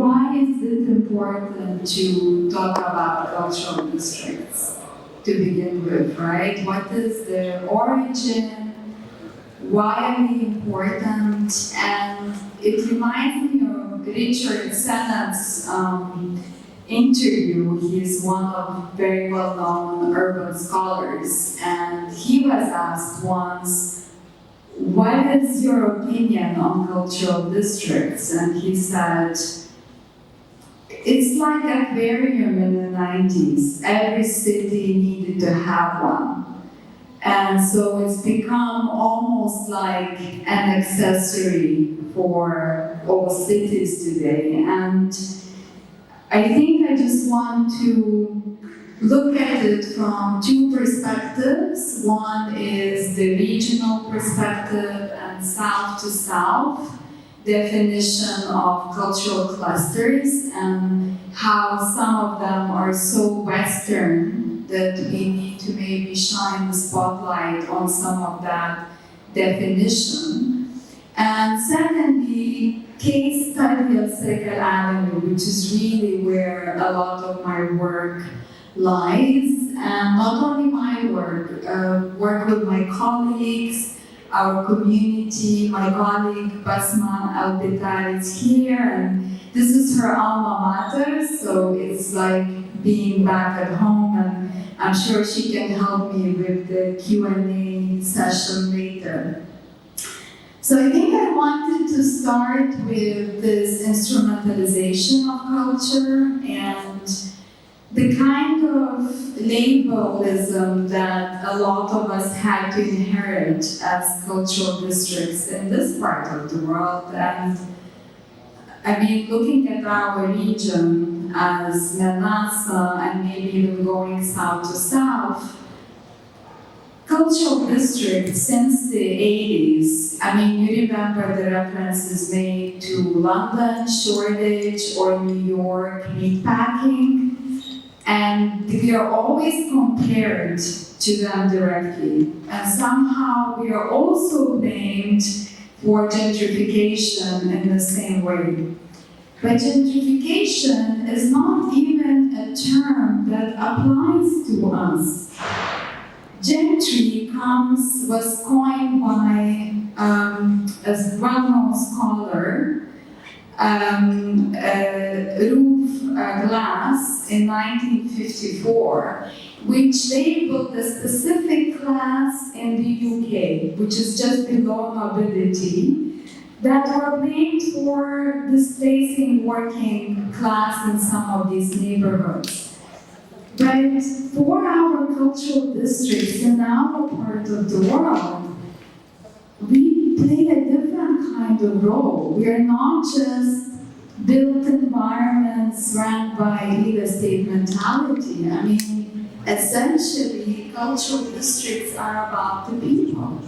why is it important to talk about cultural districts to begin with, right? What is their origin? Why are they important? And it reminds me of Richard Sennett's interview. He's one of very well-known urban scholars, and he was asked once, what is your opinion on cultural districts? And he said, it's like aquarium in the 90s. Every city needed to have one. And so it's become almost like an accessory for all cities today. And I think I just want to look at it from two perspectives. One is the regional perspective and south to south definition of cultural clusters and how some of them are so Western that we need to maybe shine the spotlight on some of that definition. And secondly, case study of Second Avenue, which is really where a lot of my work lies, and not only my work, work with my colleagues, our community. My colleague Basma Alpitar is here, and this is her alma mater, so it's like being back at home, and I'm sure she can help me with the Q&A session later. So I think I wanted to start with this instrumentalization of culture and the kind of labelism that a lot of us had to inherit as cultural districts in this part of the world. And I mean, looking at our region as Manasa and maybe even going south to south, cultural districts since the 80s, I mean, you remember the references made to London, Shoreditch, or New York meatpacking, and we are always compared to them directly. And somehow we are also blamed for gentrification in the same way. But gentrification is not even a term that applies to us. Gentry was coined by a well-known scholar, Ruth Glass, in 1954, which labeled a specific class in the UK, which is just below nobility, that were blamed for displacing working class in some of these neighborhoods. But for our cultural districts in our part of the world, we play a different kind of role. We are not just built environments run by real estate mentality. I mean, essentially, cultural districts are about the people.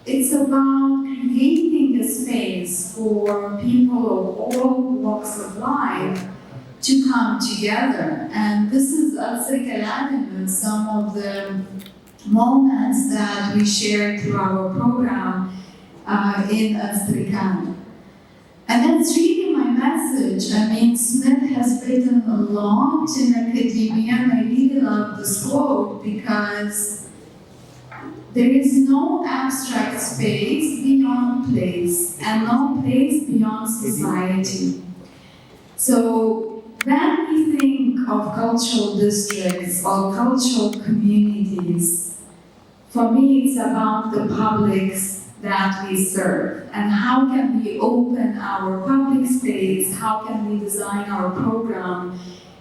It's about creating a space for people of all walks of life to come together. And this is Second some of the moments that we share through our program in Astrican. And that's really my message. I mean, Smith has written a lot in academia, and I really love this quote because there is no abstract space beyond place and no place beyond society. So when we think of cultural districts or cultural communities, for me it's about the publics that we serve and how can we open our public space, how can we design our program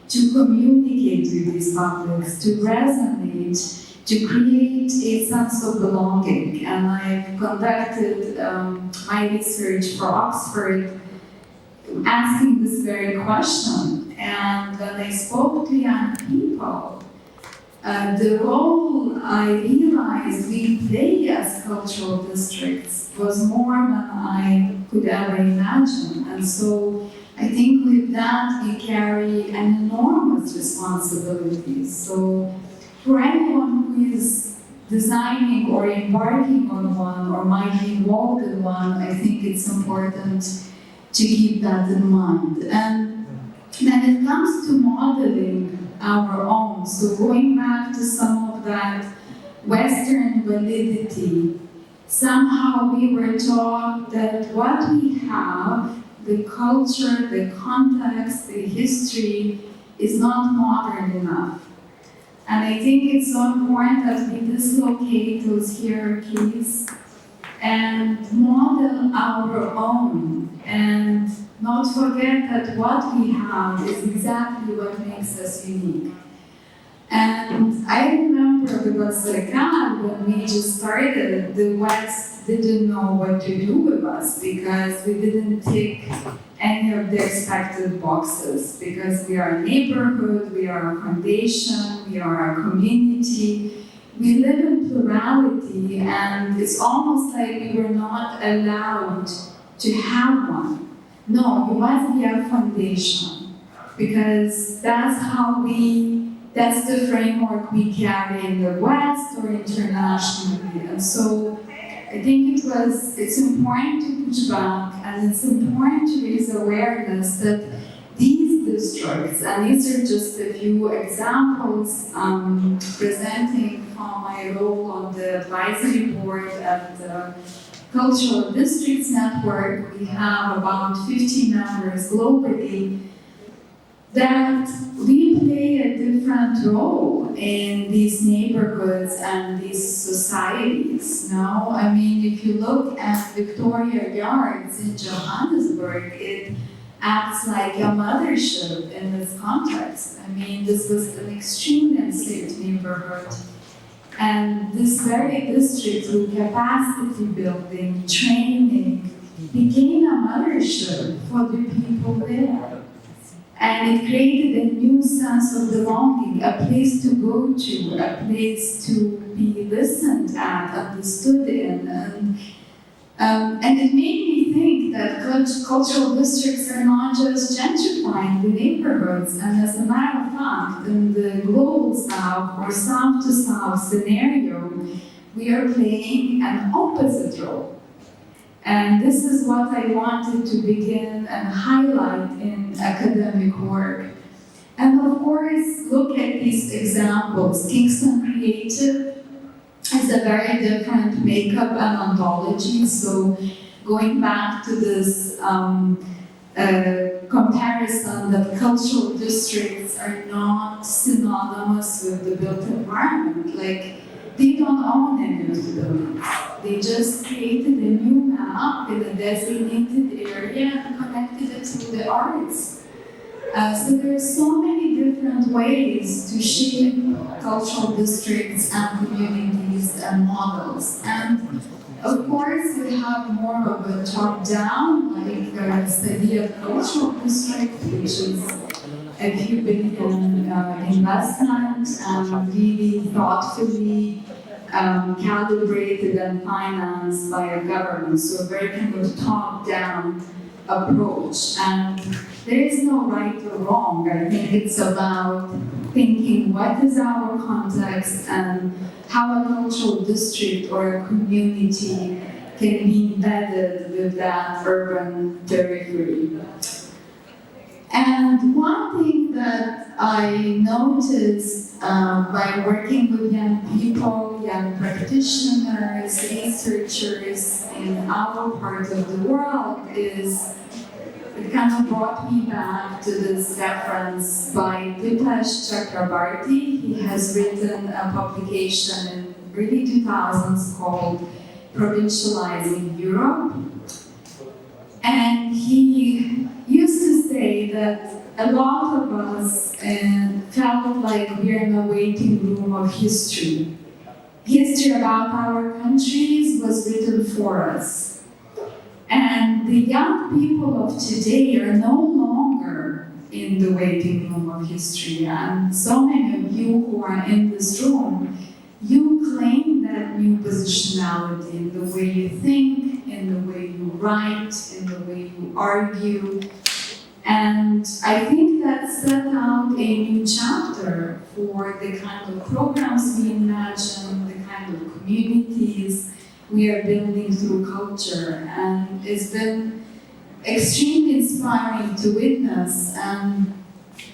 to communicate with these publics, to resonate, to create a sense of belonging. And I've conducted my research for Oxford asking this very question. And when I spoke to young people, the role I realized we play as cultural districts was more than I could ever imagine. And so I think with that we carry an enormous responsibility. So for anyone who is designing or embarking on one or might be involved in one, I think it's important to keep that in mind. And when it comes to modeling our own, so going back to some of that Western validity, somehow we were taught that what we have, the culture, the context, the history, is not modern enough. And I think it's so important that we dislocate those hierarchies and model our own, and not forget that what we have is exactly what makes us unique. And I remember because when we just started, the West didn't know what to do with us because we didn't tick any of the expected boxes, because we are a neighborhood, we are a foundation, we are a community. We live in plurality, and it's almost like we were not allowed to have one. No, you must be a foundation, because that's the framework we carry in the West or internationally. And so I think it's important to push back, and it's important to raise awareness that these districts, and these are just a few examples presenting from my role on the advisory board at the Cultural Districts Network. We have about 50 members globally, that we play a different role in these neighborhoods and these societies. No, I mean, if you look at Victoria Yards in Johannesburg, it acts like a mothership in this context. I mean, this was an extremely unsafe neighborhood. And this very district, through capacity building, training, became a mothership for the people there. And it created a new sense of belonging, a place to go to, a place to be listened at, understood in. And it made me think that cultural districts are not just gentrifying the neighborhoods. And as a matter of fact, in the global south or south to south scenario, we are playing an opposite role. And this is what I wanted to begin and highlight in academic work. And of course, look at these examples. Kingston Creative is a very different makeup and ontology. So going back to this comparison that cultural districts are not synonymous with the built environment. Like, they don't own any of the buildings. They just created a new map in a designated area and connected it to the arts. So there are so many different ways to shape cultural districts and communities and models. And of course, we have more of a top-down, like study of cultural district, which is a few billion investment and really thoughtfully calibrated and financed by a government. So a very kind of top-down approach. And there is no right or wrong. I think it's about thinking what is our context and how a cultural district or a community can be embedded with that urban territory. And one thing that I noticed by working with young people, young practitioners, researchers in our part of the world is it kind of brought me back to this reference by Dipesh Chakrabarty. He has written a publication in early 2000s called Provincializing Europe. And he used to say that a lot of us felt like we're in a waiting room of history. History about our countries was written for us. And the young people of today are no longer in the waiting room of history. And so many of you who are in this room, you claim that new positionality in the way you think, in the way you write, in the way you argue. And I think that set out a new chapter for the kind of programs we imagine, the kind of communities we are building through culture. And it's been extremely inspiring to witness, and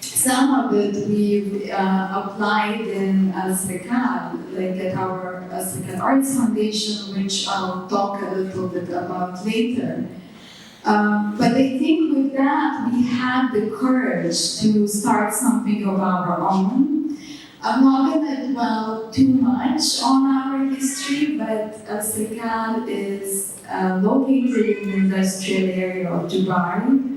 some of it we've applied in Al-Sakan, like at our Al-Sakan Arts Foundation, which I'll talk a little bit about later. But I think with that, we had the courage to start something of our own. I'm not going to dwell too much on our history, but Al-Sakan is located in the industrial area of Dubai.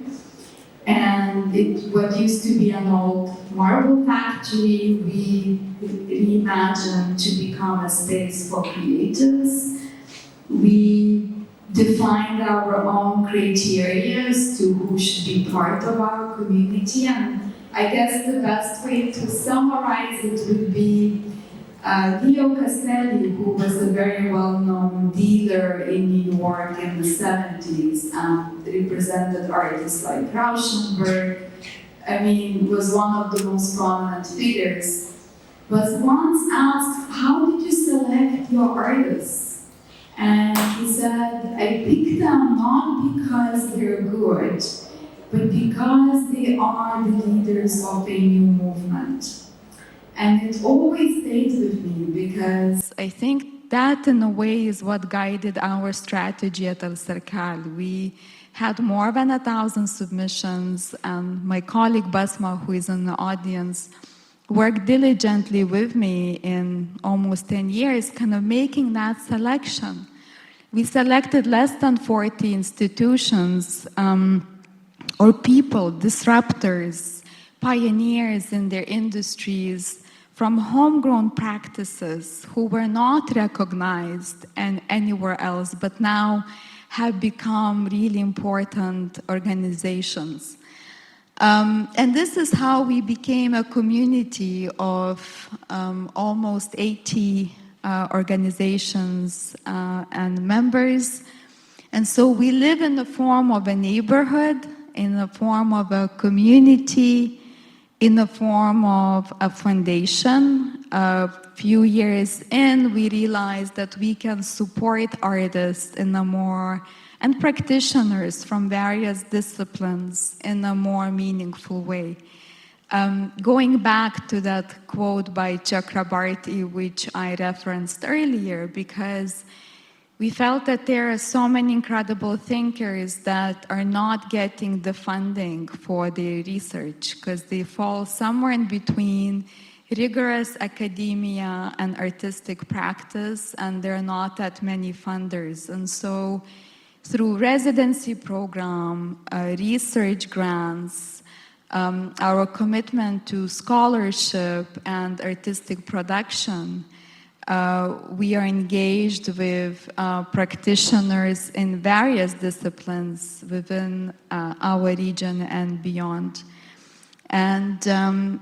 And what used to be an old marble factory, we reimagined to become a space for creatives. We defined our own criteria as to who should be part of our community, and I guess the best way to summarize it would be Leo Castelli, who was a very well-known dealer in New York in the 70s, and represented artists like Rauschenberg. I mean, was one of the most prominent figures. Was once asked, how did you select your artists? And he said, I picked them not because they're good, but because they are the leaders of a new movement. And it always stays with me because I think that in a way is what guided our strategy at El Cercal. We had more than 1,000 submissions, and my colleague Basma, who is in the audience, worked diligently with me in almost 10 years, kind of making that selection. We selected less than 40 institutions or people, disruptors, pioneers in their industries, from homegrown practices who were not recognized anywhere else, but now have become really important organizations. And this is how we became a community of almost 80 organizations and members. And so we live in the form of a neighborhood, in the form of a community, in the form of a foundation. A few years in, we realized that we can support artists in a more, and practitioners from various disciplines in a more meaningful way. Going back to that quote by Chakrabarti, which I referenced earlier, because we felt that there are so many incredible thinkers that are not getting the funding for their research because they fall somewhere in between rigorous academia and artistic practice, and there are not that many funders. And so through residency program, research grants, our commitment to scholarship and artistic production, we are engaged with practitioners in various disciplines within our region and beyond. And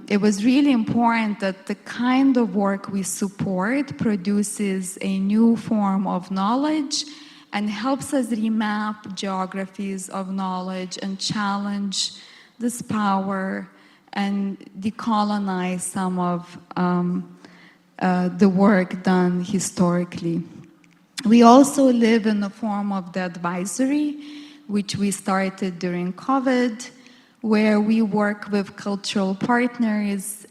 it was really important that the kind of work we support produces a new form of knowledge and helps us remap geographies of knowledge and challenge this power and decolonize some of the work done historically. We also live in the form of the advisory, which we started during COVID, where we work with cultural partners,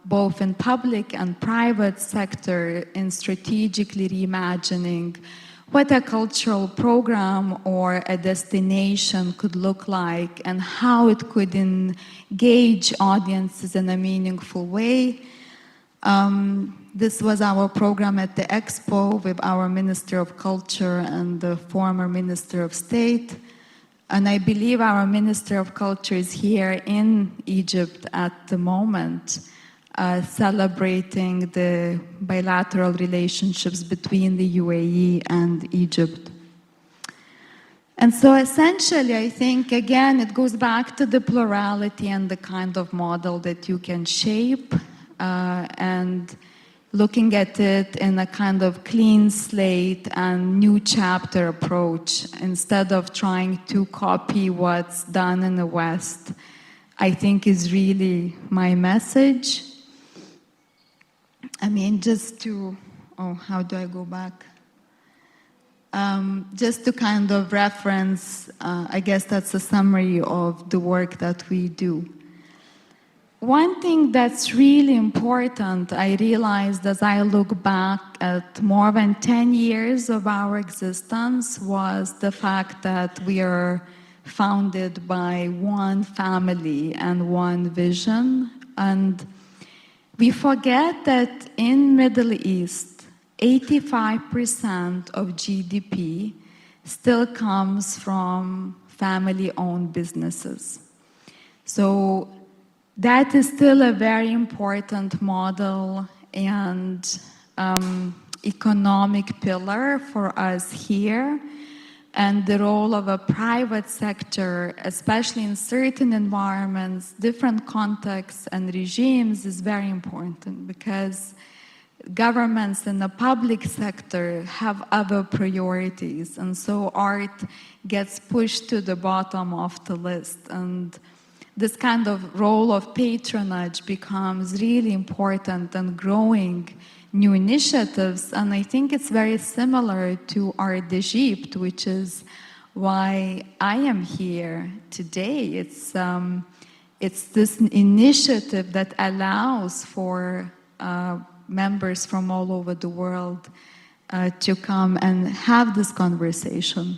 both in public and private sector, in strategically reimagining what a cultural program or a destination could look like and how it could engage audiences in a meaningful way. This was our program at the Expo with our Minister of Culture and the former Minister of State. And I believe our Minister of Culture is here in Egypt at the moment, celebrating the bilateral relationships between the UAE and Egypt. And so essentially, I think, again, it goes back to the plurality and the kind of model that you can shape, and looking at it in a kind of clean slate and new chapter approach, instead of trying to copy what's done in the West, I think is really my message. I mean, just to, how do I go back? Just to kind of reference, I guess that's a summary of the work that we do. One thing that's really important, I realized as I look back at more than 10 years of our existence, was the fact that we are founded by one family and one vision. And we forget that in Middle East, 85% of GDP still comes from family-owned businesses. So that is still a very important model and economic pillar for us here. And the role of a private sector, especially in certain environments, different contexts and regimes, is very important because governments in the public sector have other priorities. And so art gets pushed to the bottom of the list. And this kind of role of patronage becomes really important and growing new initiatives. And I think it's very similar to Art d'Egypte, which is why I am here today. It's this initiative that allows for members from all over the world to come and have this conversation.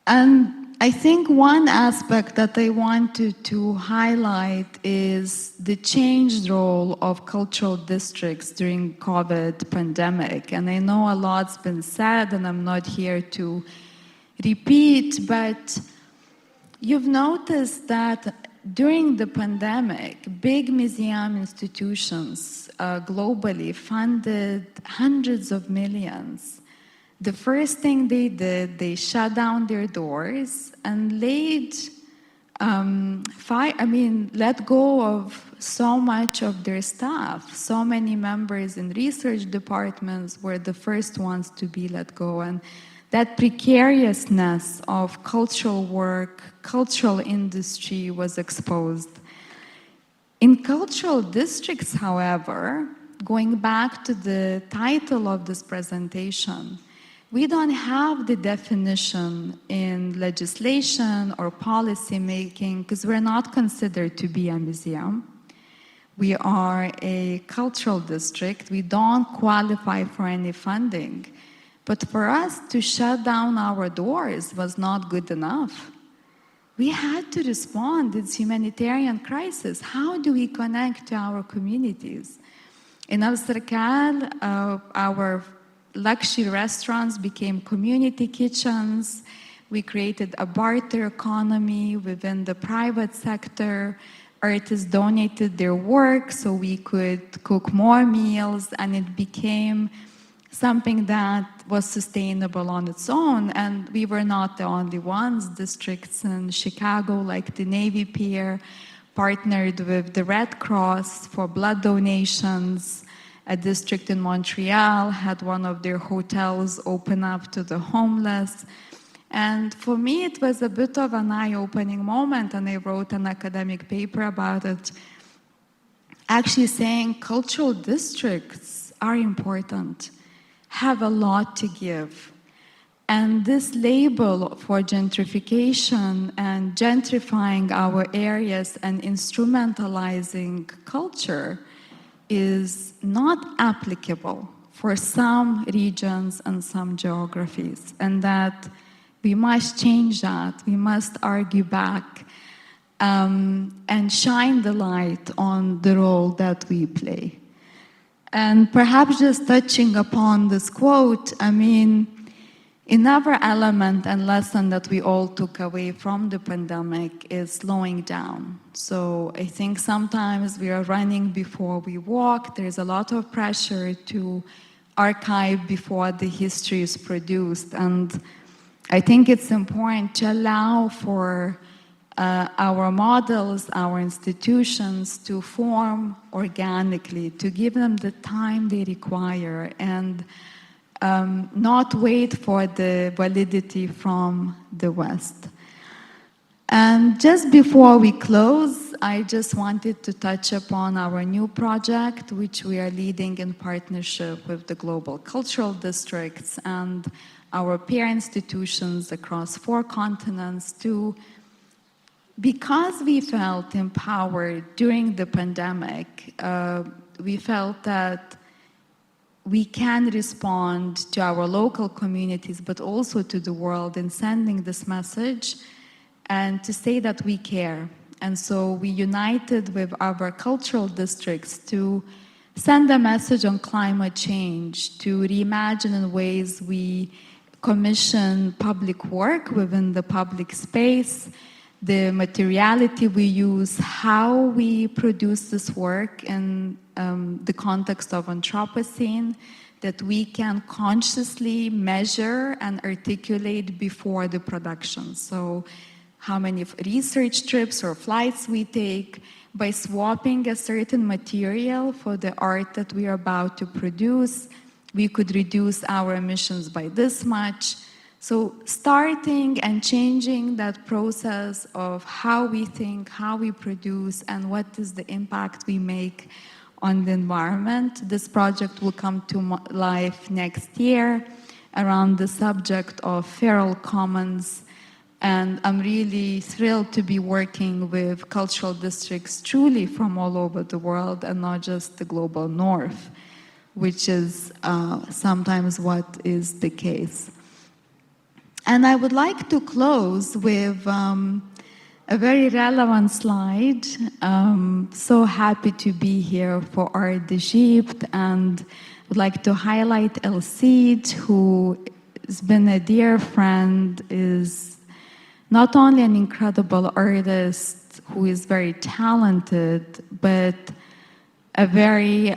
And I think one aspect that I wanted to highlight is the changed role of cultural districts during COVID pandemic. And I know a lot's been said, and I'm not here to repeat, but you've noticed that during the pandemic, big museum institutions globally funded hundreds of millions. The first thing they did, they shut down their doors and let go of so much of their staff. So many members in research departments were the first ones to be let go. And that precariousness of cultural work, cultural industry was exposed. In cultural districts, however, going back to the title of this presentation, we don't have the definition in legislation or policy making because we're not considered to be a museum. We are a cultural district. We don't qualify for any funding. But for us to shut down our doors was not good enough. We had to respond. It's humanitarian crisis. How do we connect to our communities? In Al Sarkal, our luxury restaurants became community kitchens. We created a barter economy within the private sector. Artists donated their work so we could cook more meals, and it became something that was sustainable on its own. And we were not the only ones. Districts in Chicago, like the Navy Pier, partnered with the Red Cross for blood donations. A district in Montreal had one of their hotels open up to the homeless. And for me, it was a bit of an eye-opening moment, and I wrote an academic paper about it, actually saying cultural districts are important, have a lot to give. And this label for gentrification and gentrifying our areas and instrumentalizing culture is not applicable for some regions and some geographies, and that we must change that. We must argue back and shine the light on the role that we play. And perhaps just touching upon this quote, I mean, another element and lesson that we all took away from the pandemic is slowing down. So I think sometimes we are running before we walk. There's a lot of pressure to archive before the history is produced. And I think it's important to allow for our models, our institutions to form organically, to give them the time they require, and not wait for the validity from the West. And just before we close, I just wanted to touch upon our new project, which we are leading in partnership with the global cultural districts and our peer institutions across 4 continents to, because we felt empowered during the pandemic, we felt that we can respond to our local communities, but also to the world in sending this message and to say that we care. And so we united with our cultural districts to send a message on climate change, to reimagine in ways we commission public work within the public space, the materiality we use, how we produce this work in the context of Anthropocene, that we can consciously measure and articulate before the production. So how many research trips or flights we take, by swapping a certain material for the art that we are about to produce, we could reduce our emissions by this much. So starting and changing that process of how we think, how we produce, and what is the impact we make on the environment. This project will come to life next year around the subject of feral commons. And I'm really thrilled to be working with cultural districts truly from all over the world and not just the global north, which is sometimes what is the case. And I would like to close with a very relevant slide. So happy to be here for Art d'Egypte, and would like to highlight El Cid, who has been a dear friend, is not only an incredible artist who is very talented, but a very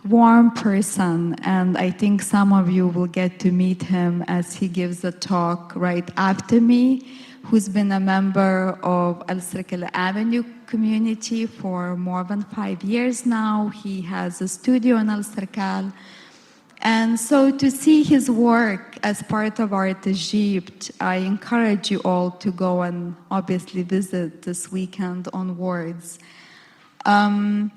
warm person, and I think some of you will get to meet him as he gives a talk right after me, who's been a member of Al Circle Avenue community for more than 5 years now. He has a studio in Al Circle. And so to see his work as part of Art d'Egypte, I encourage you all to go and obviously visit this weekend onwards. And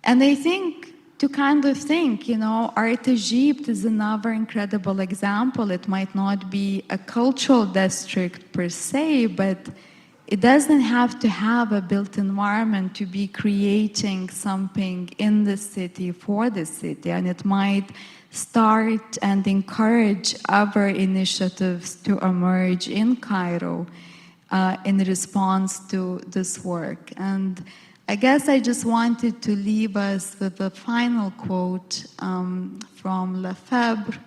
I think to kind of think, you know, Art d'Egypte is another incredible example. It might not be a cultural district per se, but it doesn't have to have a built environment to be creating something in the city for the city. And it might start and encourage other initiatives to emerge in Cairo in response to this work. And I guess I just wanted to leave us with a final quote from Lefebvre,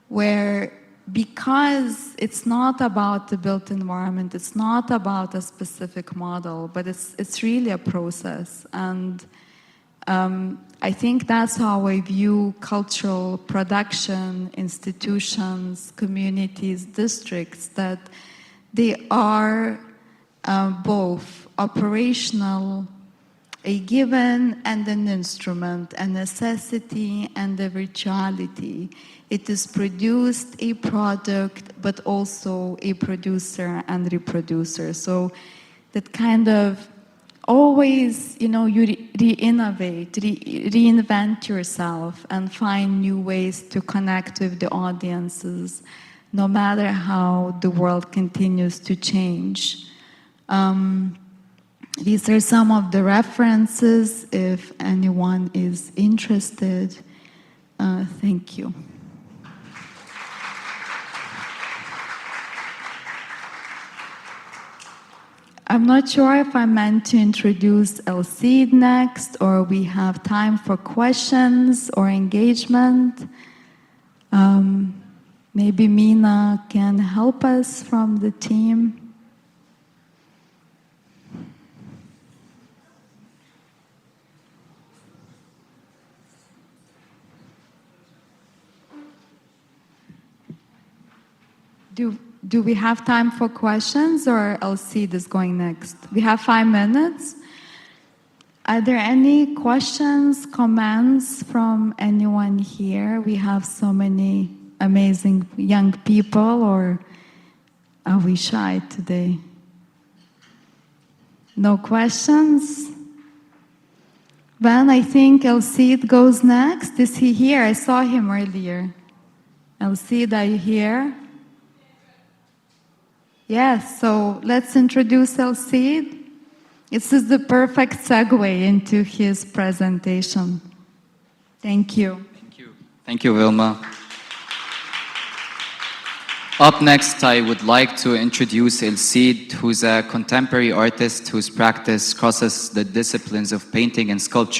where because it's not about the built environment, it's not about a specific model, but it's really a process. And I think that's how I view cultural production, institutions, communities, districts, that they are both operational, a given and an instrument, a necessity and a virtuality. It is produced a product, but also a producer and reproducer. So that kind of always, you know, you re-innovate, reinvent yourself and find new ways to connect with the audiences, no matter how the world continues to change. These are some of the references if anyone is interested. Thank you. I'm not sure if I meant to introduce El Cid next, or we have time for questions or engagement. Maybe Mina can help us from the team. Do we have time for questions, or El Cid is going next? We have 5 minutes. Are there any questions, comments from anyone here? We have so many amazing young people, or are we shy today? No questions? Ben, I think El Cid goes next. Is he here? I saw him earlier. El Cid, are you here? Yes, so let's introduce El Cid. This is the perfect segue into his presentation. Thank you. Thank you. Thank you, Vilma. Up next, I would like to introduce El Cid, who's a contemporary artist whose practice crosses the disciplines of painting and sculpture.